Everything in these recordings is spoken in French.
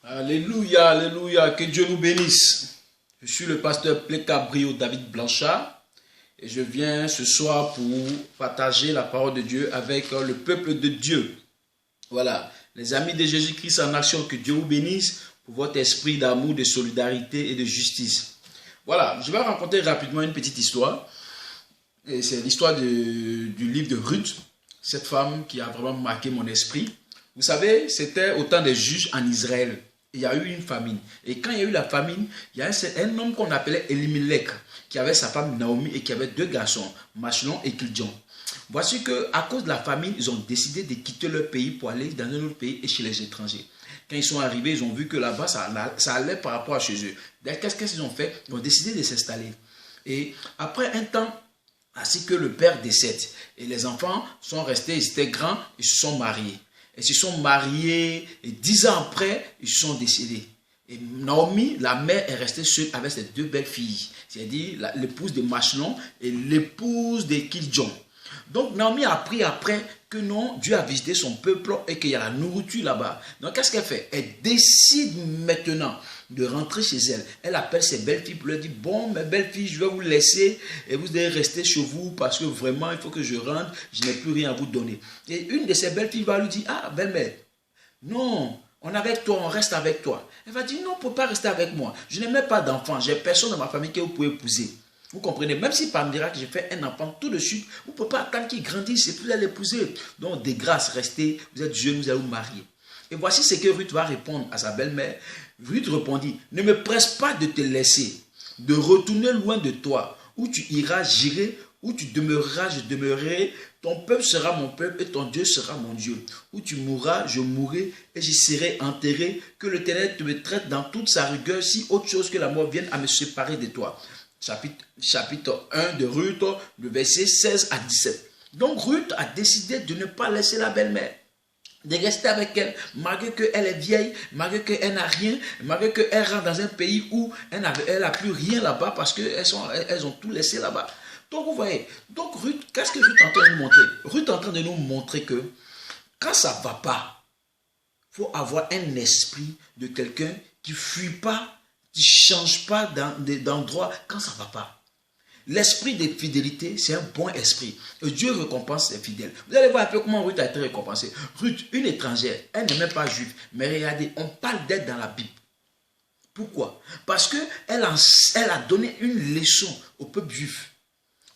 Alléluia, alléluia, que Dieu nous bénisse. Je suis le pasteur Plécabrio David Blanchard et je viens ce soir pour partager la parole de Dieu avec le peuple de Dieu. Voilà, les amis de Jésus-Christ en action, que Dieu vous bénisse pour votre esprit d'amour, de solidarité et de justice. Voilà, je vais raconter rapidement une petite histoire. C'est l'histoire du livre de Ruth, cette femme qui a vraiment marqué mon esprit. Vous savez, c'était au temps des juges en Israël. Il y a eu une famine. Et quand il y a eu la famine, il y a un homme qu'on appelait Elimelech, qui avait sa femme Naomi et qui avait deux garçons, Machlon et Kiljon. Voici qu'à cause de la famine, ils ont décidé de quitter leur pays pour aller dans un autre pays et chez les étrangers. Quand ils sont arrivés, ils ont vu que là-bas, ça allait par rapport à chez eux. Qu'est-ce qu'ils ont fait? Ils ont décidé de s'installer. Et après un temps, ainsi que le père décède, et les enfants sont restés, ils étaient grands, ils se sont mariés. Ils se sont mariés et 10 ans après, ils sont décédés. Et Naomi, la mère, est restée seule avec ses deux belles filles, c'est-à-dire l'épouse de Machlon et l'épouse de Kiljon. Donc Naomi a appris après que non, Dieu a visité son peuple et qu'il y a la nourriture là-bas. Donc qu'est-ce qu'elle fait? Elle décide maintenant de rentrer chez elle. Elle appelle ses belles filles pour leur dire: bon, mes belles filles, je vais vous laisser et vous devez rester chez vous parce que vraiment il faut que je rentre, je n'ai plus rien à vous donner. Et une de ses belles filles va lui dire: ah, belle-mère, non, on est avec toi, on reste avec toi. Elle va dire: non, on ne peut pas rester avec moi. Je n'ai même pas d'enfant, j'ai personne dans ma famille que vous pouvez épouser. Vous comprenez? Même si par miracle j'ai fait un enfant tout de suite, vous ne pouvez pas attendre qu'il grandisse et puis aller l'épouser. Donc, de grâce, restez, vous êtes jeune, vous allez vous marier. Et voici ce que Ruth va répondre à sa belle-mère. Ruth répondit: ne me presse pas de te laisser, de retourner loin de toi. Où tu iras, j'irai, où tu demeureras, je demeurerai. Ton peuple sera mon peuple et ton Dieu sera mon Dieu. Où tu mourras, je mourrai et j'y serai enterré. Que l'Éternel te me traite dans toute sa rigueur, si autre chose que la mort vienne à me séparer de toi. Chapitre 1 de Ruth, le verset 16 à 17. Donc Ruth a décidé de ne pas laisser la belle-mère, de rester avec elle, malgré qu'elle est vieille, malgré qu'elle n'a rien, malgré qu'elle rentre dans un pays où elle n'a plus rien là-bas parce qu'elles ont tout laissé là-bas. Donc vous voyez, donc Ruth, qu'est-ce que Ruth est en train de nous montrer? Ruth est en train de nous montrer que quand ça ne va pas, il faut avoir un esprit de quelqu'un qui ne fuit pas, qui ne change pas d'endroit quand ça ne va pas. L'esprit de fidélité, c'est un bon esprit. Et Dieu récompense les fidèles. Vous allez voir un peu comment Ruth a été récompensée. Ruth, une étrangère, elle n'est même pas juive. Mais regardez, on parle d'elle dans la Bible. Pourquoi? Parce qu'elle a donné une leçon au peuple juif.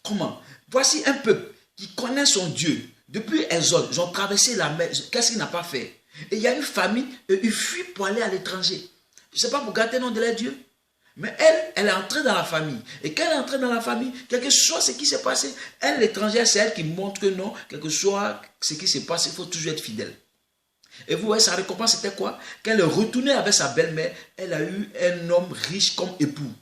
Comment? Voici un peuple qui connaît son Dieu. Depuis Exode, ils ont traversé la mer. Qu'est-ce qu'il n'a pas fait? Et il y a une famine et ils fuient pour aller à l'étranger. Je ne sais pas pour garder le nom de leur Dieu. Mais elle est entrée dans la famille. Et quand elle est entrée dans la famille, quel que soit ce qui s'est passé, elle, l'étrangère, c'est elle qui montre que non, quel que soit ce qui s'est passé, il faut toujours être fidèle. Et vous voyez, sa récompense, c'était quoi? Quand elle est retournée avec sa belle-mère, elle a eu un homme riche comme époux.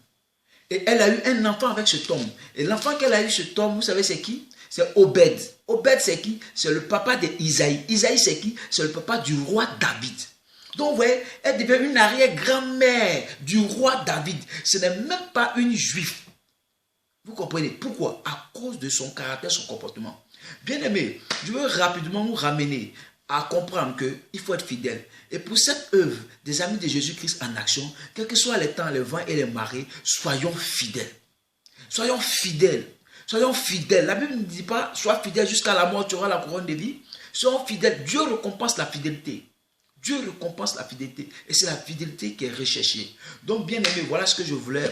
Et elle a eu un enfant avec cet homme. Et l'enfant qu'elle a eu, cet homme, vous savez c'est qui? C'est Obed. Obed, c'est qui? C'est le papa d'Isaïe. Isaïe, c'est qui? C'est le papa du roi David. Donc, vous voyez, elle devient une arrière-grand-mère du roi David. Ce n'est même pas une juive. Vous comprenez? Pourquoi? À cause de son caractère, son comportement. Bien aimé, je veux rapidement nous ramener à comprendre qu'il faut être fidèle. Et pour cette œuvre des amis de Jésus-Christ en action, quels que soient les temps, les vents et les marées, soyons fidèles. Soyons fidèles. Soyons fidèles. La Bible ne dit pas: sois fidèle jusqu'à la mort, tu auras la couronne de vie. Soyons fidèles. Dieu récompense la fidélité. Dieu récompense la fidélité. Et c'est la fidélité qui est recherchée. Donc, bien aimé, voilà ce que je voulais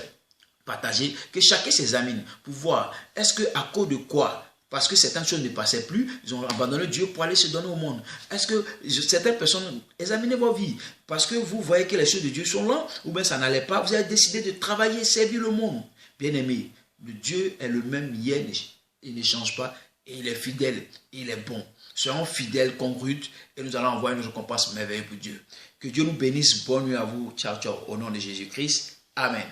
partager. Que chacun s'examine pour voir, est-ce qu'à cause de quoi? Parce que certaines choses ne passaient plus, ils ont abandonné Dieu pour aller se donner au monde. Est-ce que certaines personnes, examinez vos vies, parce que vous voyez que les choses de Dieu sont là, ou bien ça n'allait pas, vous avez décidé de travailler, servir le monde. Bien aimé, le Dieu est le même hier, il ne change pas, et il est fidèle, il est bon. Soyons fidèles comme Ruth, et nous allons envoyer une récompense merveilleuse pour Dieu. Que Dieu nous bénisse, bonne nuit à vous, ciao ciao, au nom de Jésus-Christ, amen.